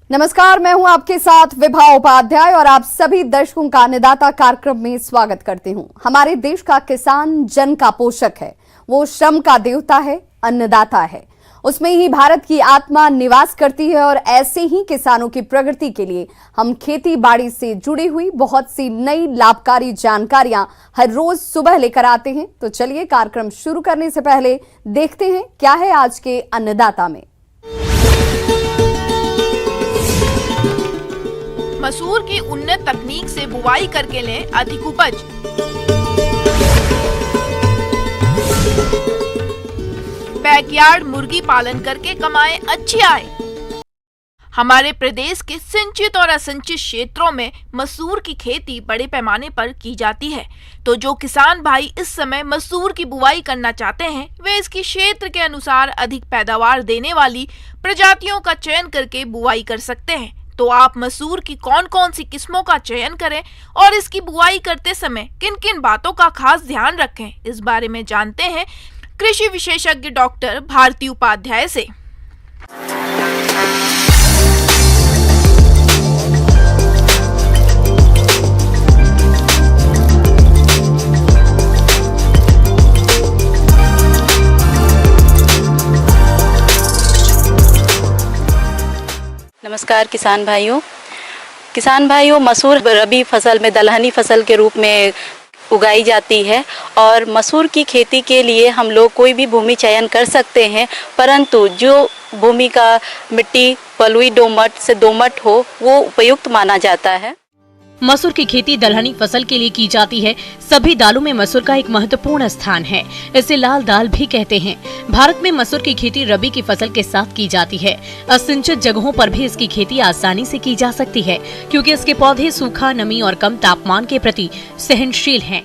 नमस्कार, मैं हूं आपके साथ विभा उपाध्याय और आप सभी दर्शकों का अन्नदाता कार्यक्रम में स्वागत करती हूं। हमारे देश का किसान जन का पोषक है, वो श्रम का देवता है, अन्नदाता है। उसमें ही भारत की आत्मा निवास करती है और ऐसे ही किसानों की प्रगति के लिए हम खेती बाड़ी से जुड़ी हुई बहुत सी नई लाभकारी जानकारियां हर रोज सुबह लेकर आते हैं। तो चलिए कार्यक्रम शुरू करने से पहले देखते हैं क्या है आज के अन्नदाता में। मसूर की उन्नत तकनीक से बुवाई करके लें अधिक उपज। बैकयार्ड मुर्गी पालन करके कमाएं अच्छी आय। हमारे प्रदेश के सिंचित और असिंचित क्षेत्रों में मसूर की खेती बड़े पैमाने पर की जाती है। तो जो किसान भाई इस समय मसूर की बुवाई करना चाहते हैं, वे इसकी क्षेत्र के अनुसार अधिक पैदावार देने वाली प्रजातियों का चयन करके बुवाई कर सकते हैं। तो आप मसूर की कौन कौन सी किस्मों का चयन करें और इसकी बुआई करते समय किन किन बातों का खास ध्यान रखें, इस बारे में जानते हैं कृषि विशेषज्ञ डॉक्टर भारती उपाध्याय से। नमस्कार किसान भाइयों, मसूर रबी फसल में दलहनी फसल के रूप में उगाई जाती है और मसूर की खेती के लिए हम लोग कोई भी भूमि चयन कर सकते हैं, परंतु जो भूमि का मिट्टी बलुई दोमट से दोमट हो वो उपयुक्त माना जाता है। मसूर की खेती दलहनी फसल के लिए की जाती है। सभी दालों में मसूर का एक महत्वपूर्ण स्थान है, इसे लाल दाल भी कहते हैं। भारत में मसूर की खेती रबी की फसल के साथ की जाती है। असिंचित जगहों पर भी इसकी खेती आसानी से की जा सकती है, क्योंकि इसके पौधे सूखा, नमी और कम तापमान के प्रति सहनशील हैं।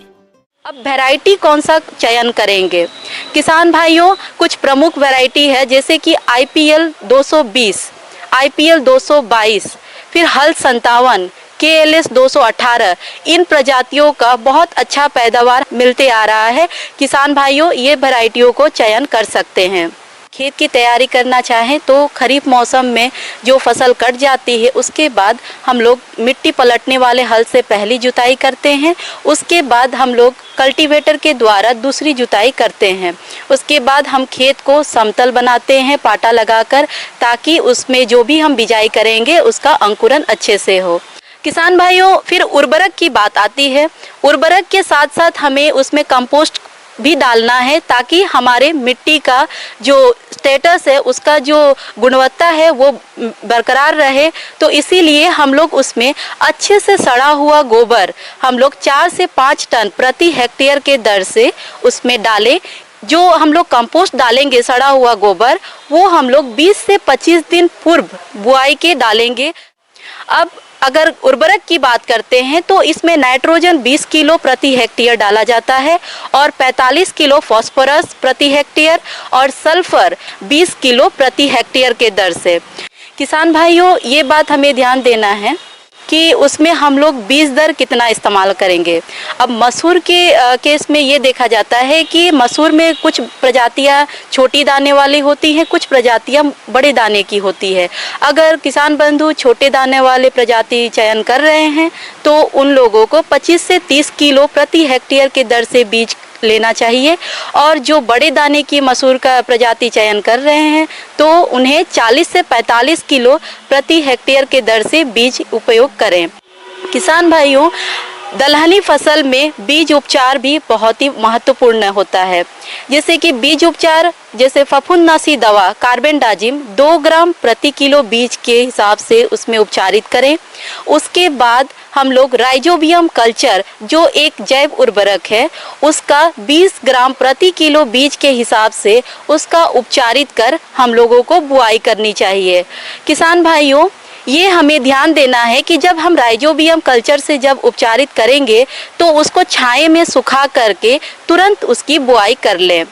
अब वैरायटी कौन सा चयन करेंगे किसान भाइयों? कुछ प्रमुख वैरायटी है, जैसे कि IPL 220, IPL 222, फिर हल 57, KLS 218, इन प्रजातियों का बहुत अच्छा पैदावार मिलते आ रहा है। किसान भाइयों ये वैरायटियों को चयन कर सकते हैं। खेत की तैयारी करना चाहें तो खरीफ मौसम में जो फसल कट जाती है उसके बाद हम लोग मिट्टी पलटने वाले हल से पहली जुताई करते हैं। उसके बाद हम लोग कल्टीवेटर के द्वारा दूसरी जुताई करते हैं। उसके बाद हम खेत को समतल बनाते हैं पाटा लगाकर, ताकि उसमें जो भी हम बिजाई करेंगे उसका अंकुरन अच्छे से हो। किसान भाइयों फिर उर्वरक की बात आती है। उर्वरक के साथ साथ हमें उसमें कंपोस्ट भी डालना है, ताकि हमारे मिट्टी का जो स्टेटस है, उसका जो गुणवत्ता है वो बरकरार रहे। तो इसीलिए हम लोग उसमें अच्छे से सड़ा हुआ गोबर हम लोग 4 से 5 टन प्रति हेक्टेयर के दर से उसमें डालें। जो हम लोग कंपोस्ट डालेंगे सड़ा हुआ गोबर, वो हम लोग 20 से 25 दिन पूर्व बुआई के डालेंगे। अब अगर उर्वरक की बात करते हैं तो इसमें नाइट्रोजन 20 किलो प्रति हेक्टेयर डाला जाता है और 45 किलो फास्फोरस प्रति हेक्टेयर और सल्फर 20 किलो प्रति हेक्टेयर के दर से। किसान भाइयों ये बात हमें ध्यान देना है कि उसमें हम लोग बीज दर कितना इस्तेमाल करेंगे। अब मसूर के केस में ये देखा जाता है कि मसूर में कुछ प्रजातियां छोटी दाने वाली होती हैं, कुछ प्रजातियां बड़े दाने की होती है। अगर किसान बंधु छोटे दाने वाले प्रजाति चयन कर रहे हैं तो उन लोगों को 25 से 30 किलो प्रति हेक्टेयर के दर से बीज लेना चाहिए, और जो बड़े दाने की मसूर का प्रजाति चयन कर रहे हैं तो उन्हें 40 से 45 किलो प्रति हेक्टेयर के दर से बीज उपयोग करें। किसान भाइयों दलहनी फसल में बीज उपचार भी बहुत ही महत्वपूर्ण होता है। जैसे कि बीज उपचार, जैसे फफूंदनाशी दवा कार्बेंडाजिम 2 ग्राम प्रति किलो बीज के हिसाब से उसमें उपचारित करें। उसके बाद हम लोग राइजोबियम कल्चर जो एक जैव उर्वरक है उसका 20 ग्राम प्रति किलो बीज के हिसाब से उसका उपचारित कर हम लोगों को बुआई करनी चाहिए। किसान भाइयों ये हमें ध्यान देना है कि जब हम राइजोबियम कल्चर से जब उपचारित करेंगे तो उसको छाये में सुखा करके तुरंत उसकी बुआई कर लें,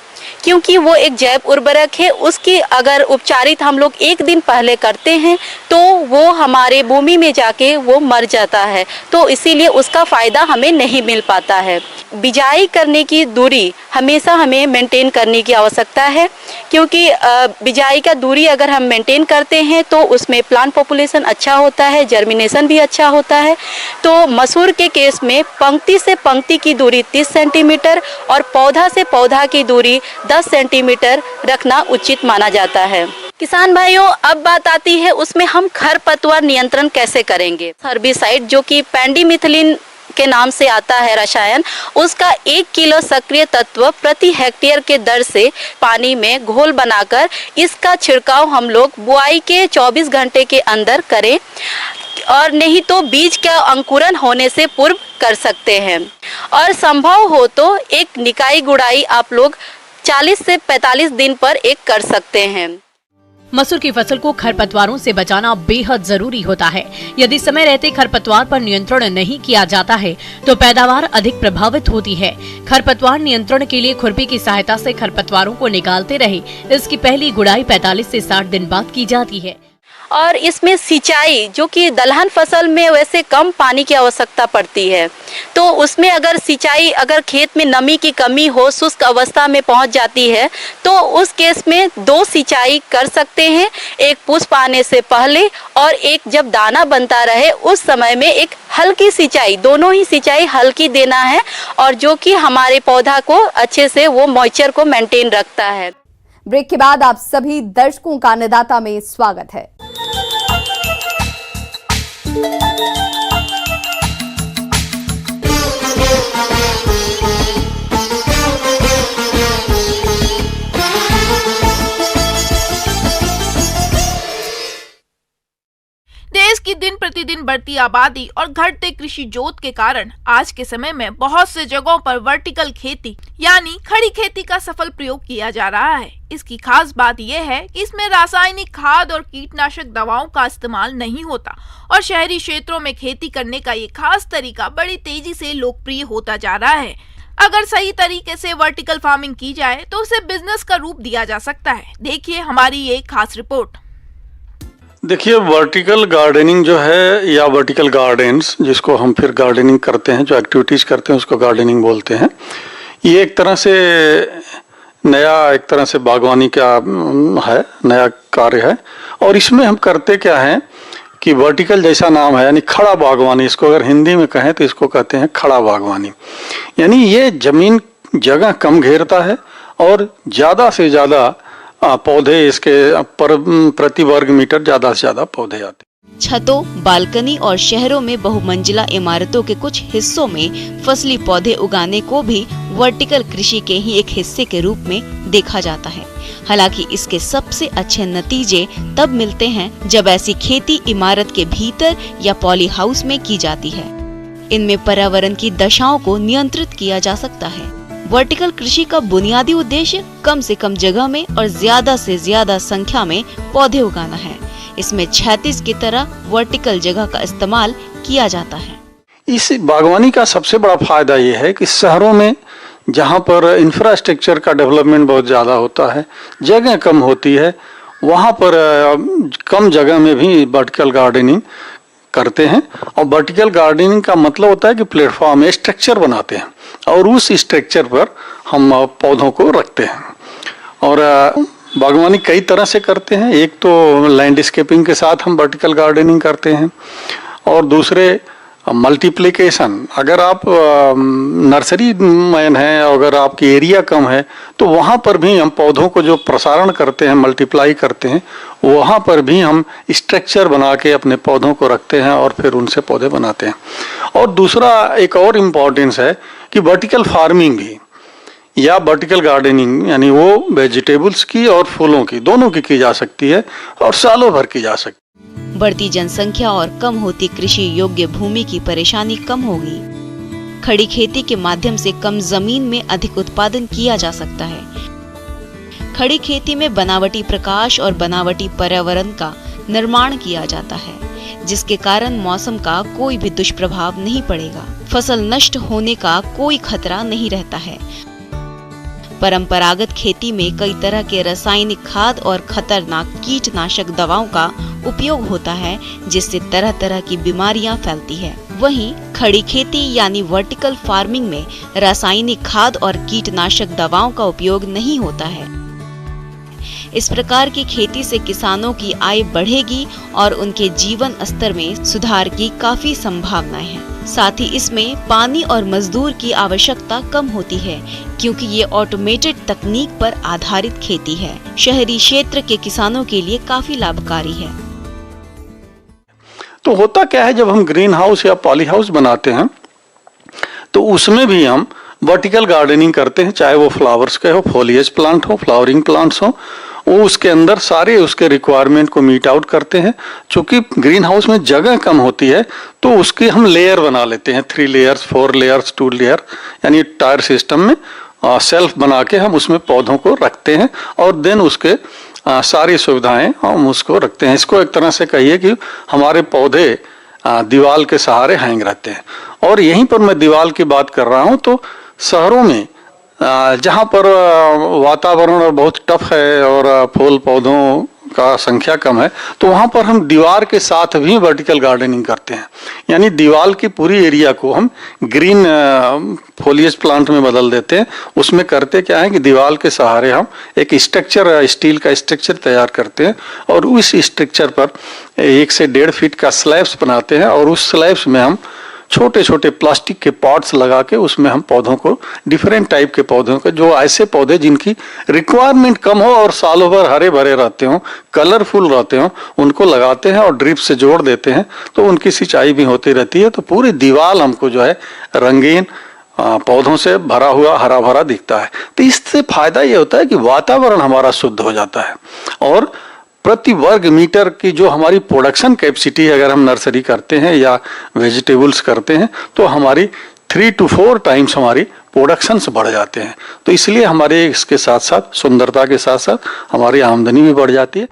क्योंकि वो एक जैव उर्वरक है। उसकी अगर उपचारित हम लोग 1 दिन पहले करते हैं तो वो हमारे भूमि में जाके वो मर जाता है, तो इसीलिए उसका फ़ायदा हमें नहीं मिल पाता है। बिजाई करने की दूरी हमेशा हमें मेंटेन करने की आवश्यकता है, क्योंकि बिजाई का दूरी अगर हम मेंटेन करते हैं तो उसमें प्लांट पॉपुलेशन अच्छा होता है, जर्मिनेशन भी अच्छा होता है। तो मसूर के केस में पंक्ति से पंक्ति की दूरी 30 सेंटीमीटर और पौधा से पौधा की दूरी 10 सेंटीमीटर रखना उचित माना जाता है। किसान भाइयों, अब बात आती है उसमें हम खरपतवार नियंत्रण कैसे करेंगे। हर्बिसाइड जो कि पेंडिमिथलिन के नाम से आता है रसायन, उसका 1 किलो सक्रिय तत्व प्रति हेक्टेयर के दर से पानी में घोल बनाकर इसका छिड़काव हम लोग बुआई के 24 घंटे के अंदर करें, और नहीं तो बीज का अंकुरन होने से पूर्व कर सकते हैं। और संभव हो तो एक निकाई गुड़ाई आप लोग 40 से 45 दिन पर एक कर सकते हैं। मसूर की फसल को खरपतवारों से बचाना बेहद जरूरी होता है। यदि समय रहते खरपतवार पर नियंत्रण नहीं किया जाता है तो पैदावार अधिक प्रभावित होती है। खरपतवार नियंत्रण के लिए खुरपी की सहायता से खरपतवारों को निकालते रहे। इसकी पहली गुड़ाई 45 से 60 दिन बाद की जाती है। और इसमें सिंचाई, जो कि दलहन फसल में वैसे कम पानी की आवश्यकता पड़ती है, तो उसमें अगर सिंचाई, अगर खेत में नमी की कमी हो, शुष्क अवस्था में पहुंच जाती है, तो उस केस में 2 सिंचाई कर सकते हैं। एक पुष्प आने से पहले और एक जब दाना बनता रहे उस समय में एक हल्की सिंचाई, दोनों ही सिंचाई हल्की देना है, और जो कि हमारे पौधा को अच्छे से वो मॉइस्चर को मेंटेन रखता है। ब्रेक के बाद आप सभी दर्शकों का अन्नदाता में स्वागत है। देश की दिन प्रतिदिन बढ़ती आबादी और घटते कृषि जोत के कारण आज के समय में बहुत से जगहों पर वर्टिकल खेती यानी खड़ी खेती का सफल प्रयोग किया जा रहा है। इसकी खास बात यह है कि इसमें रासायनिक खाद और कीटनाशक दवाओं का इस्तेमाल नहीं होता और शहरी क्षेत्रों में खेती करने का ये खास तरीका बड़ी तेजी से लोकप्रिय होता जा रहा है। अगर सही तरीके से वर्टिकल फार्मिंग की जाए तो उसे बिजनेस का रूप दिया जा सकता है। देखिए हमारी ये खास रिपोर्ट। देखिए, वर्टिकल गार्डनिंग जो है या वर्टिकल गार्डन्स, जिसको हम फिर गार्डनिंग करते हैं, जो एक्टिविटीज़ करते हैं उसको गार्डनिंग बोलते हैं। ये एक तरह से बागवानी का है, नया कार्य है। और इसमें हम करते क्या हैं कि वर्टिकल जैसा नाम है यानी खड़ा बागवानी, इसको अगर हिंदी में कहें तो इसको कहते हैं खड़ा बागवानी। यानी ये जमीन जगह कम घेरता है और ज़्यादा से ज़्यादा पौधे इसके प्रति वर्ग मीटर ज़्यादा से ज़्यादा पौधे आते हैं। छतों, बालकनी और शहरों में बहुमंजिला इमारतों के कुछ हिस्सों में फसली पौधे उगाने को भी वर्टिकल कृषि के ही एक हिस्से के रूप में देखा जाता है। हालांकि इसके सबसे अच्छे नतीजे तब मिलते हैं जब ऐसी खेती इमारत के भीतर या पॉली हाउस में की जाती है। इनमें पर्यावरण की दशाओं को नियंत्रित किया जा सकता है। वर्टिकल कृषि का बुनियादी उद्देश्य कम से कम जगह में और ज्यादा से ज्यादा संख्या में पौधे उगाना है। इसमें 36 की तरह वर्टिकल जगह का इस्तेमाल किया जाता है। इस बागवानी का सबसे बड़ा फायदा ये है कि शहरों में जहाँ पर इंफ्रास्ट्रक्चर का डेवलपमेंट बहुत ज़्यादा होता है, जगह कम होती है, वहाँ पर कम जगह में भी वर्टिकल गार्डनिंग करते हैं। और वर्टिकल गार्डनिंग का मतलब होता है कि प्लेटफॉर्म में स्ट्रक्चर बनाते हैं और उस स्ट्रक्चर पर हम पौधों को रखते हैं। और बागवानी कई तरह से करते हैं। एक तो लैंडस्केपिंग के साथ हम वर्टिकल गार्डनिंग करते हैं और दूसरे मल्टीप्लिकेशन। अगर आप नर्सरी मैन हैं, अगर आपकी एरिया कम है तो वहाँ पर भी हम पौधों को जो प्रसारण करते हैं, मल्टीप्लाई करते हैं, वहाँ पर भी हम स्ट्रक्चर बना के अपने पौधों को रखते हैं और फिर उनसे पौधे बनाते हैं। और दूसरा एक और इम्पॉर्टेंस है कि वर्टिकल फार्मिंग भी या वर्टिकल गार्डनिंग यानी वो वेजिटेबल्स की और फूलों की, दोनों की जा सकती है और सालों भर की जा सकती है। बढ़ती जनसंख्या और कम होती कृषि योग्य भूमि की परेशानी कम होगी। खड़ी खेती के माध्यम से कम जमीन में अधिक उत्पादन किया जा सकता है। खड़ी खेती में बनावटी प्रकाश और बनावटी पर्यावरण का निर्माण किया जाता है, जिसके कारण मौसम का कोई भी दुष्प्रभाव नहीं पड़ेगा। फसल नष्ट होने का कोई खतरा नहीं रहता है। परंपरागत खेती में कई तरह के रासायनिक खाद और खतरनाक कीटनाशक दवाओं का उपयोग होता है, जिससे तरह तरह की बीमारियां फैलती है। वहीं खड़ी खेती यानी वर्टिकल फार्मिंग में रासायनिक खाद और कीटनाशक दवाओं का उपयोग नहीं होता है। इस प्रकार की खेती से किसानों की आय बढ़ेगी और उनके जीवन स्तर में सुधार की काफी संभावनाएं हैं। साथ ही इसमें पानी और मजदूर की आवश्यकता कम होती है, क्योंकि ये ऑटोमेटेड तकनीक पर आधारित खेती है। शहरी क्षेत्र के किसानों के लिए काफी लाभकारी है। तो होता क्या है, जब हम ग्रीन हाउस या पॉली हाउस बनाते हैं तो उसमें भी हम वर्टिकल गार्डनिंग करते हैं, चाहे वो फ्लावर्स के हो, फोलिएज प्लांट हो, फ्लावरिंग प्लांट्स हो, वो उसके अंदर सारे उसके रिक्वायरमेंट को मीट आउट करते हैं। चूंकि ग्रीन हाउस में जगह कम होती है तो उसके हम लेयर बना लेते हैं, 3 लेयर्स, 4 लेयर्स, 2 लेयर, यानी टायर सिस्टम में सेल्फ बना के हम उसमें पौधों को रखते हैं और देन उसके सारी सुविधाएं हम उसको रखते हैं। इसको एक तरह से कहिए कि हमारे पौधे दीवार के सहारे हैंग रहते हैं। और यहीं पर मैं दीवार की बात कर रहा हूं, तो शहरों में जहां पर वातावरण बहुत टफ है और फूल पौधों का संख्या कम है, तो वहां पर हम दीवार के साथ भी वर्टिकल गार्डनिंग करते हैं। यानी दीवार की पूरी एरिया को हम ग्रीन फोलिएज प्लांट में बदल देते हैं। उसमें करते क्या है कि दीवार के सहारे हम एक स्ट्रक्चर, स्टील का स्ट्रक्चर तैयार करते हैं और उस स्ट्रक्चर पर 1 से 1.5 फीट का स्लैब्स बनाते हैं और उस स्लैब्स में हम छोटे छोटे प्लास्टिक के पॉट्स लगा के उसमें हम पौधों को, डिफरेंट टाइप के पौधों को, जो ऐसे पौधे जिनकी रिक्वायरमेंट कम हो और सालों भर हरे भरे रहते हो, कलरफुल रहते हो, उनको लगाते हैं और ड्रिप से जोड़ देते हैं, तो उनकी सिंचाई भी होती रहती है। तो पूरी दीवार हमको जो है रंगीन पौधों से भरा हुआ हरा भरा दिखता है। तो इससे फायदा ये होता है कि वातावरण हमारा शुद्ध हो जाता है और प्रति वर्ग मीटर की जो हमारी प्रोडक्शन कैपेसिटी है, अगर हम नर्सरी करते हैं या वेजिटेबल्स करते हैं, तो हमारी 3 to 4 टाइम्स हमारी प्रोडक्शंस बढ़ जाते हैं। तो इसलिए हमारे इसके साथ साथ सुंदरता के साथ साथ हमारी आमदनी भी बढ़ जाती है।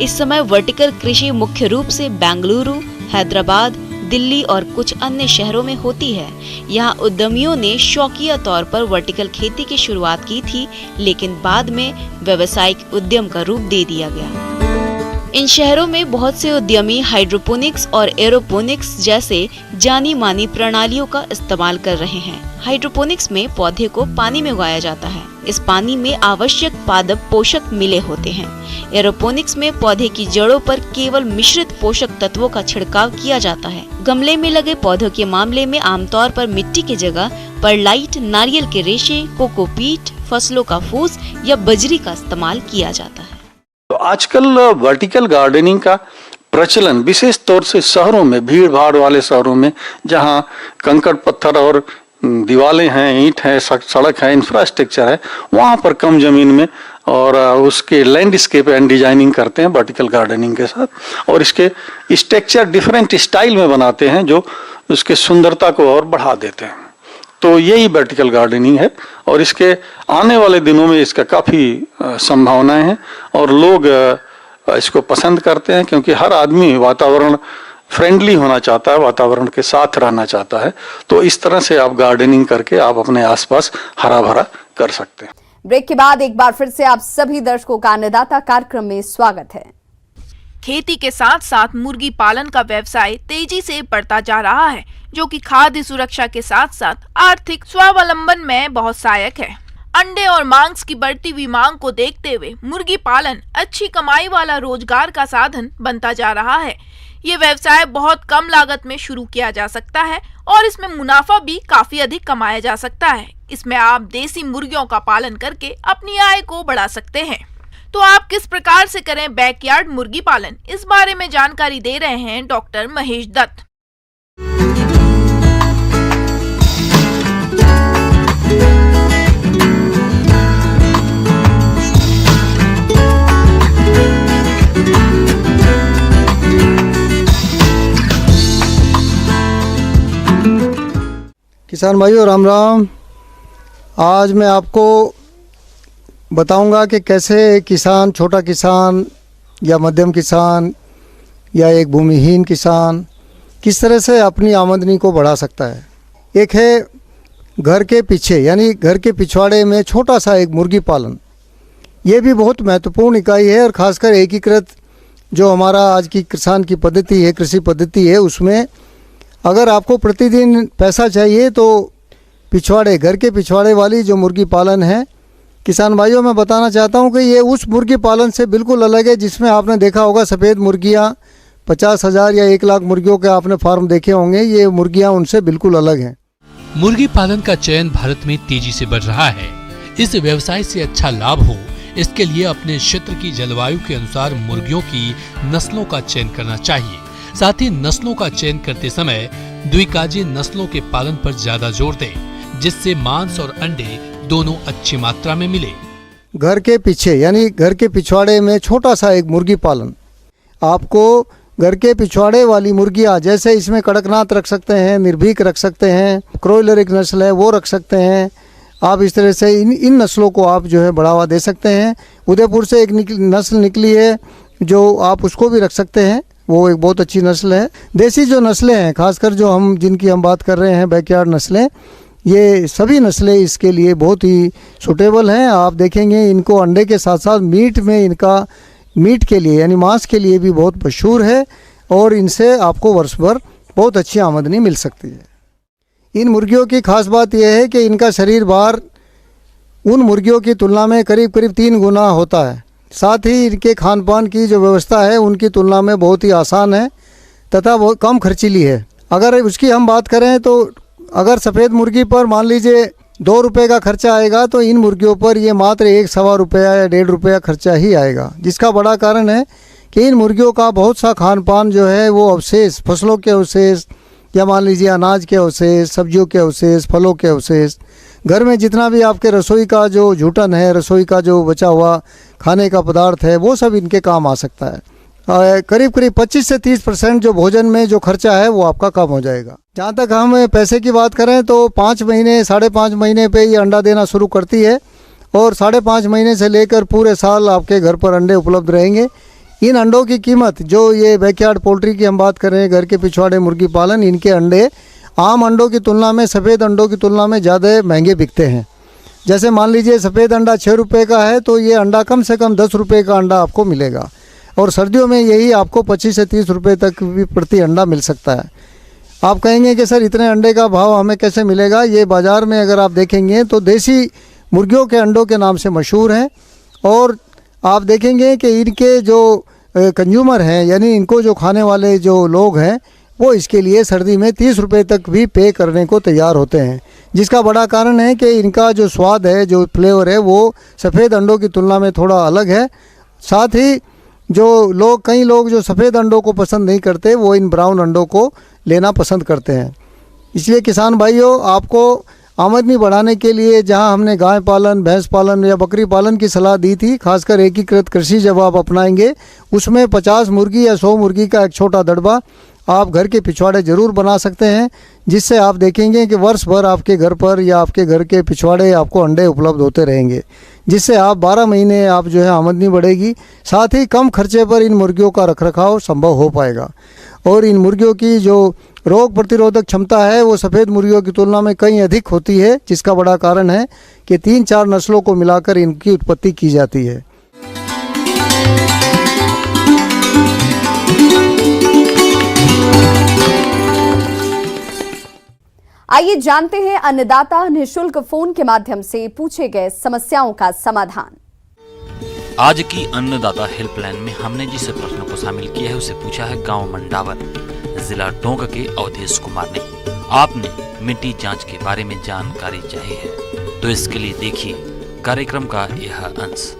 इस समय वर्टिकल कृषि मुख्य रूप से बेंगलुरु, हैदराबाद, दिल्ली और कुछ अन्य शहरों में होती है। यहाँ उद्यमियों ने शौकिया तौर पर वर्टिकल खेती की शुरुआत की थी, लेकिन बाद में व्यावसायिक उद्यम का रूप दे दिया गया। इन शहरों में बहुत से उद्यमी हाइड्रोपोनिक्स और एरोपोनिक्स जैसे जानी मानी प्रणालियों का इस्तेमाल कर रहे हैं। हाइड्रोपोनिक्स में पौधे को पानी में उगाया जाता है। इस पानी में आवश्यक पादप पोषक मिले होते हैं। एरोपोनिक्स में पौधे की जड़ों पर केवल मिश्रित पोषक तत्वों का छिड़काव किया जाता है। गमले में लगे पौधों के मामले में आमतौर पर मिट्टी की जगह परलाइट, नारियल के रेशे, कोकोपीट, फसलों का फूस या बजरी का इस्तेमाल किया जाता है। तो आजकल वर्टिकल गार्डनिंग का प्रचलन विशेष तौर से शहरों में, भीड़ भाड़ वाले शहरों में, जहां कंकड़ पत्थर और दीवारें हैं, ईंट है, सड़क है, इंफ्रास्ट्रक्चर है, वहां पर कम जमीन में और उसके लैंडस्केप एंड डिजाइनिंग करते हैं वर्टिकल गार्डनिंग के साथ, और इसके स्ट्रक्चर डिफरेंट स्टाइल में बनाते हैं जो उसके सुंदरता को और बढ़ा देते हैं। तो यही वर्टिकल गार्डनिंग है और इसके आने वाले दिनों में इसका काफ़ी संभावनाएं हैं और लोग इसको पसंद करते हैं, क्योंकि हर आदमी वातावरण फ्रेंडली होना चाहता है, वातावरण के साथ रहना चाहता है। तो इस तरह से आप गार्डनिंग करके आप अपने आसपास हरा भरा कर सकते हैं। ब्रेक के बाद एक बार फिर से आप सभी दर्शकों का अन्नदाता कार्यक्रम में स्वागत है। खेती के साथ साथ मुर्गी पालन का व्यवसाय तेजी से बढ़ता जा रहा है, जो कि खाद्य सुरक्षा के साथ साथ आर्थिक स्वावलंबन में बहुत सहायक है। अंडे और मांस की बढ़ती हुई मांग को देखते हुए मुर्गी पालन अच्छी कमाई वाला रोजगार का साधन बनता जा रहा है। ये व्यवसाय बहुत कम लागत में शुरू किया जा सकता है और इसमें मुनाफा भी काफी अधिक कमाया जा सकता है। इसमें आप देसी मुर्गियों का पालन करके अपनी आय को बढ़ा सकते हैं। तो आप किस प्रकार से करें बैकयार्ड मुर्गी पालन, इस बारे में जानकारी दे रहे हैं डॉक्टर महेश दत्त। किसान भाइयों राम राम। आज मैं आपको बताऊंगा कि कैसे किसान, छोटा किसान या मध्यम किसान या एक भूमिहीन किसान किस तरह से अपनी आमदनी को बढ़ा सकता है। एक है घर के पीछे यानी घर के पिछवाड़े में छोटा सा एक मुर्गी पालन, ये भी बहुत महत्वपूर्ण इकाई है। और ख़ासकर एकीकृत जो हमारा आज की किसान की पद्धति है, कृषि पद्धति है, उसमें अगर आपको प्रतिदिन पैसा चाहिए तो पिछवाड़े, घर के पिछवाड़े वाली जो मुर्गी पालन है, किसान भाइयों मैं बताना चाहता हूँ कि ये उस मुर्गी पालन से बिल्कुल अलग है जिसमें आपने देखा होगा सफ़ेद मुर्गियाँ 50,000 या 1 लाख मुर्गियों के आपने फार्म देखे होंगे। ये मुर्गियाँ उनसे बिल्कुल अलग हैं। मुर्गी पालन का चयन भारत में तेजी से बढ़ रहा है। इस व्यवसाय से अच्छा लाभ हो, इसके लिए अपने क्षेत्र की जलवायु के अनुसार मुर्गियों की नस्लों का चयन करना चाहिए। साथ ही नस्लों का चयन करते समय द्विकाजी नस्लों के पालन पर ज्यादा जोर दें, जिससे मांस और अंडे दोनों अच्छी मात्रा में मिले। घर के पीछे यानी घर के पिछवाड़े में छोटा सा एक मुर्गी पालन, आपको घर के पिछवाड़े वाली मुर्गियाँ, जैसे इसमें कड़कनाथ रख सकते हैं, निर्भीक रख सकते हैं, क्रोइलर एक नस्ल है वो रख सकते हैं। आप इस तरह से इन नस्लों को आप जो है बढ़ावा दे सकते हैं। उदयपुर से एक नस्ल निकली है जो आप उसको भी रख सकते हैं, वो एक बहुत अच्छी नस्ल है। देसी जो नस्लें हैं, खासकर जो जिनकी हम बात कर रहे हैं बैकयार्ड नस्लें, ये सभी नस्लें इसके लिए बहुत ही सूटेबल हैं। आप देखेंगे इनको अंडे के साथ साथ मीट में इनका मीट के लिए यानी मांस के लिए भी बहुत मशहूर है और इनसे आपको वर्ष भर बहुत अच्छी आमदनी मिल सकती है। इन मुर्गियों की खास बात यह है कि इनका शरीर भार उन मुर्गियों की तुलना में करीब करीब 3 गुना होता है। साथ ही इनके खान पान की जो व्यवस्था है उनकी तुलना में बहुत ही आसान है तथा बहुत कम खर्चीली है। अगर उसकी हम बात करें तो अगर सफ़ेद मुर्गी पर मान लीजिए 2 रुपये का खर्चा आएगा तो इन मुर्गियों पर ये मात्र 1-1.25 रुपया या 1.5 रुपया खर्चा ही आएगा। जिसका बड़ा कारण है कि इन मुर्गियों का बहुत सा खान पान जो है वो अवशेष, फसलों के अवशेष या मान लीजिए अनाज के अवशेष, सब्जियों के अवशेष, फलों के अवशेष, घर में जितना भी आपके रसोई का जो जूठन है, रसोई का जो बचा हुआ खाने का पदार्थ है, वो सब इनके काम आ सकता है। करीब करीब 25 से 30% जो भोजन में जो खर्चा है वो आपका कम हो जाएगा। जहाँ तक हम पैसे की बात करें तो 5 महीने 5.5 महीने पे ये अंडा देना शुरू करती है और 5.5 महीने से लेकर पूरे साल आपके घर पर अंडे उपलब्ध रहेंगे। इन अंडों की कीमत, जो ये बैकयार्ड पोल्ट्री की हम बात कर रहे हैं, घर के पिछवाड़े मुर्गी पालन, इनके अंडे आम अंडों की तुलना में, सफ़ेद अंडों की तुलना में ज़्यादा महंगे बिकते हैं। जैसे मान लीजिए सफ़ेद अंडा 6 रुपये का है तो ये अंडा कम से कम 10 रुपये का अंडा आपको मिलेगा और सर्दियों में यही आपको 25 से 30 रुपये तक भी प्रति अंडा मिल सकता है। आप कहेंगे कि सर इतने अंडे का भाव हमें कैसे मिलेगा? ये बाज़ार में अगर आप देखेंगे तो देसी मुर्गियों के अंडों के नाम से मशहूर हैं और आप देखेंगे कि इनके जो कंज्यूमर हैं यानी इनको जो खाने वाले जो लोग हैं वो इसके लिए सर्दी में 30 रुपये तक भी पे करने को तैयार होते हैं। जिसका बड़ा कारण है कि इनका जो स्वाद है, जो फ्लेवर है, वो सफ़ेद अंडों की तुलना में थोड़ा अलग है। साथ ही कई लोग जो सफ़ेद अंडों को पसंद नहीं करते वो इन ब्राउन अंडों को लेना पसंद करते हैं। इसलिए किसान भाइयों, आपको आमदनी बढ़ाने के लिए जहां हमने गाय पालन, भैंस पालन या बकरी पालन की सलाह दी थी, खासकर एकीकृत कृषि जब आप अपनाएंगे उसमें 50 मुर्गी या 100 मुर्गी का एक छोटा दड़बा आप घर के पिछवाड़े ज़रूर बना सकते हैं, जिससे आप देखेंगे कि वर्ष भर आपके घर पर या आपके घर के पिछवाड़े आपको अंडे उपलब्ध होते रहेंगे, जिससे आप 12 महीने आप जो है आमदनी बढ़ेगी। साथ ही कम खर्चे पर इन मुर्गियों का रखरखाव संभव हो पाएगा और इन मुर्गियों की जो रोग प्रतिरोधक क्षमता है वो सफ़ेद मुर्गियों की तुलना में कहीं अधिक होती है, जिसका बड़ा कारण है कि 3-4 नस्लों को मिलाकर इनकी उत्पत्ति की जाती है। आइए जानते हैं अन्नदाता निःशुल्क फोन के माध्यम से पूछे गए समस्याओं का समाधान। आज की अन्नदाता हेल्पलाइन में हमने जिस प्रश्न को शामिल किया है उसे पूछा है गांव मंडावर, जिला टोंक के अवधेश कुमार ने। आपने मिट्टी जांच के बारे में जानकारी चाहिए है तो इसके लिए देखिए कार्यक्रम का यह अंश।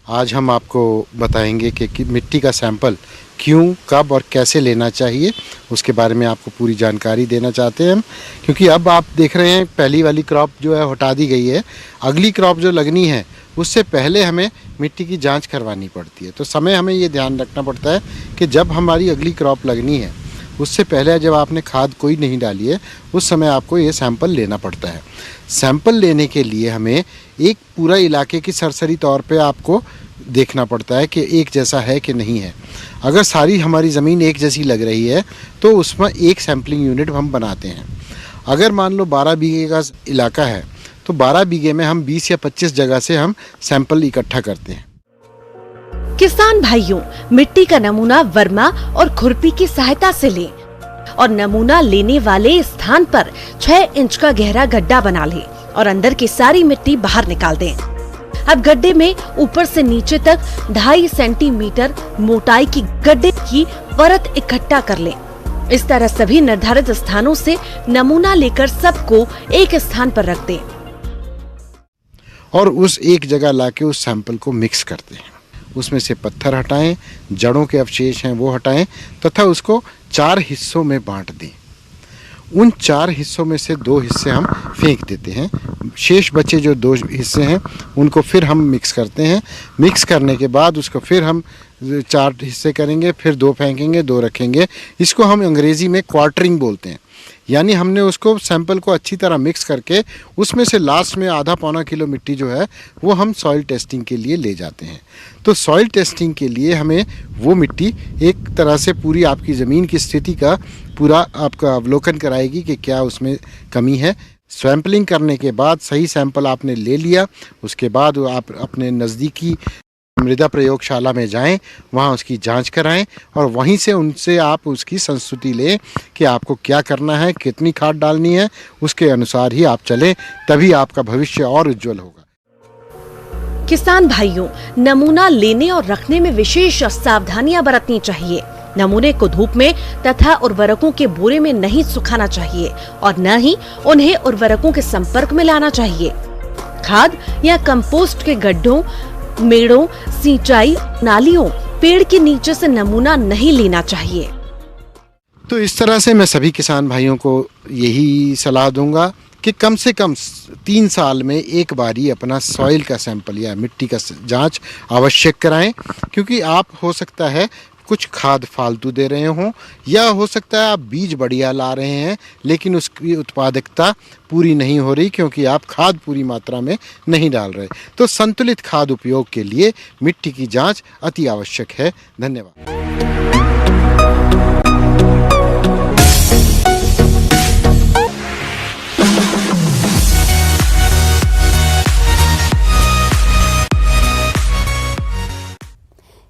आज हम आपको बताएंगे कि मिट्टी का सैंपल क्यों, कब और कैसे लेना चाहिए, उसके बारे में आपको पूरी जानकारी देना चाहते हैं हम। क्योंकि अब आप देख रहे हैं पहली वाली क्रॉप जो है हटा दी गई है, अगली क्रॉप जो लगनी है उससे पहले हमें मिट्टी की जांच करवानी पड़ती है। तो समय हमें ये ध्यान रखना पड़ता है कि जब हमारी अगली क्रॉप लगनी है उससे पहले जब आपने खाद कोई नहीं डाली है उस समय आपको ये सैंपल लेना पड़ता है। सैंपल लेने के लिए हमें एक पूरा इलाके की सरसरी तौर पे आपको देखना पड़ता है कि एक जैसा है कि नहीं है। अगर सारी हमारी ज़मीन एक जैसी लग रही है तो उसमें एक सैम्पलिंग यूनिट हम बनाते हैं। अगर मान लो 12 बीघे का इलाका है तो 12 बीघे में हम 20 या 25 जगह से हम सैंपल इकट्ठा करते हैं। किसान भाइयों, मिट्टी का नमूना वर्मा और खुरपी की सहायता से लें और नमूना लेने वाले स्थान पर 6 इंच का गहरा गड्ढा बना लें और अंदर की सारी मिट्टी बाहर निकाल दें। अब गड्ढे में ऊपर से नीचे तक 2.5 सेंटीमीटर मोटाई की गड्ढे की परत इकट्ठा कर लें। इस तरह सभी निर्धारित स्थानों से नमूना लेकर सबको एक स्थान पर रख दें और उस एक जगह लाके उस सैंपल को मिक्स करते हैं। उसमें से पत्थर हटाएं, जड़ों के अवशेष हैं वो हटाएं तथा उसको 4 हिस्सों में बांट दें। उन 4 हिस्सों में से 2 हिस्से हम फेंक देते हैं। शेष बचे जो 2 हिस्से हैं उनको फिर हम मिक्स करते हैं। मिक्स करने के बाद उसको फिर हम 4 हिस्से करेंगे, फिर 2 फेंकेंगे, 2 रखेंगे। इसको हम अंग्रेज़ी में क्वार्टरिंग बोलते हैं। यानी हमने उसको सैंपल को अच्छी तरह मिक्स करके उसमें से लास्ट में आधा पौना किलो मिट्टी जो है वो हम सॉइल टेस्टिंग के लिए ले जाते हैं। तो सॉइल टेस्टिंग के लिए हमें वो मिट्टी एक तरह से पूरी आपकी ज़मीन की स्थिति का पूरा आपका अवलोकन कराएगी कि क्या उसमें कमी है। सैंपलिंग करने के बाद सही सैंपल आपने ले लिया, उसके बाद आप अपने नज़दीकी मृदा प्रयोगशाला में जाएं, वहां उसकी जांच कराएं और वहीं से उनसे आप उसकी संस्तुति लें कि आपको क्या करना है, कितनी खाद डालनी है, उसके अनुसार ही आप चलें, तभी आपका भविष्य और उज्जवल होगा। किसान भाइयों, नमूना लेने और रखने में विशेष सावधानियां बरतनी चाहिए। नमूने को धूप में तथा उर्वरकों के बोरे में नहीं सुखाना चाहिए और न ही उन्हें उर्वरकों के संपर्क में लाना चाहिए। खाद या कंपोस्ट के गड्ढों, मेड़ों, सिंचाई नालियों, पेड़ के नीचे से नमूना नहीं लेना चाहिए। तो इस तरह से मैं सभी किसान भाइयों को यही सलाह दूंगा कि कम से कम 3 साल में एक बारी अपना सॉइल का सैंपल या मिट्टी का जांच आवश्यक कराएं। क्योंकि आप हो सकता है कुछ खाद फालतू दे रहे हों या हो सकता है आप बीज बढ़िया ला रहे हैं लेकिन उसकी उत्पादकता पूरी नहीं हो रही क्योंकि आप खाद पूरी मात्रा में नहीं डाल रहे। तो संतुलित खाद उपयोग के लिए मिट्टी की जांच अति आवश्यक है। धन्यवाद।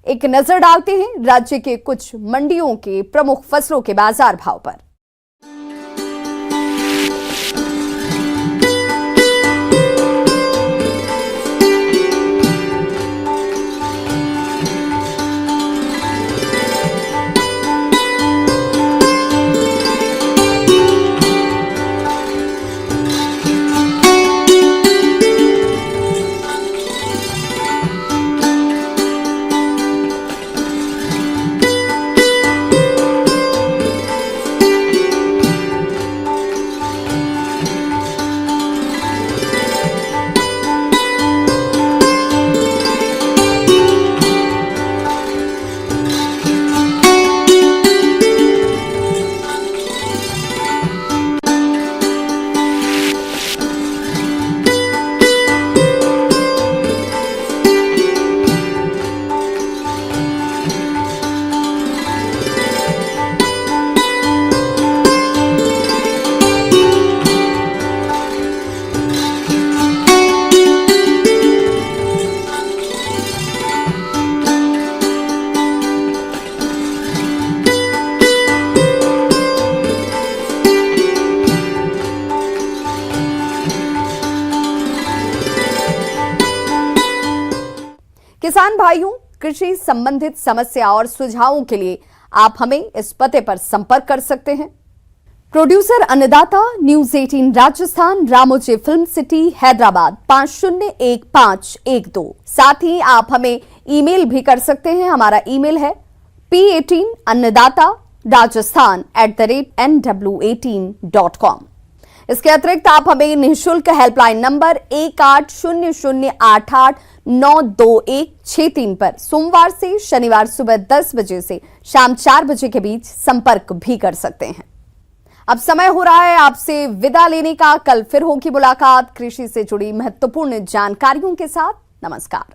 एक नजर डालते हैं राज्य के कुछ मंडियों के प्रमुख फसलों के बाजार भाव पर। किसान भाइयों, कृषि संबंधित समस्या और सुझावों के लिए आप हमें इस पते पर संपर्क कर सकते हैं। प्रोड्यूसर अन्नदाता, news 18 Rajasthan, Ramoji film city, Hyderabad 501512। साथ ही आप हमें ईमेल भी कर सकते हैं। हमारा ईमेल है P18 अन्नदाता राजस्थान @NW18.com। इसके अतिरिक्त आप हमें निःशुल्क हेल्पलाइन नंबर 180088922163 पर सोमवार से शनिवार सुबह 10 बजे से शाम 4 बजे के बीच संपर्क भी कर सकते हैं। अब समय हो रहा है आपसे विदा लेने का। कल फिर होगी मुलाकात कृषि से जुड़ी महत्वपूर्ण जानकारियों के साथ। नमस्कार।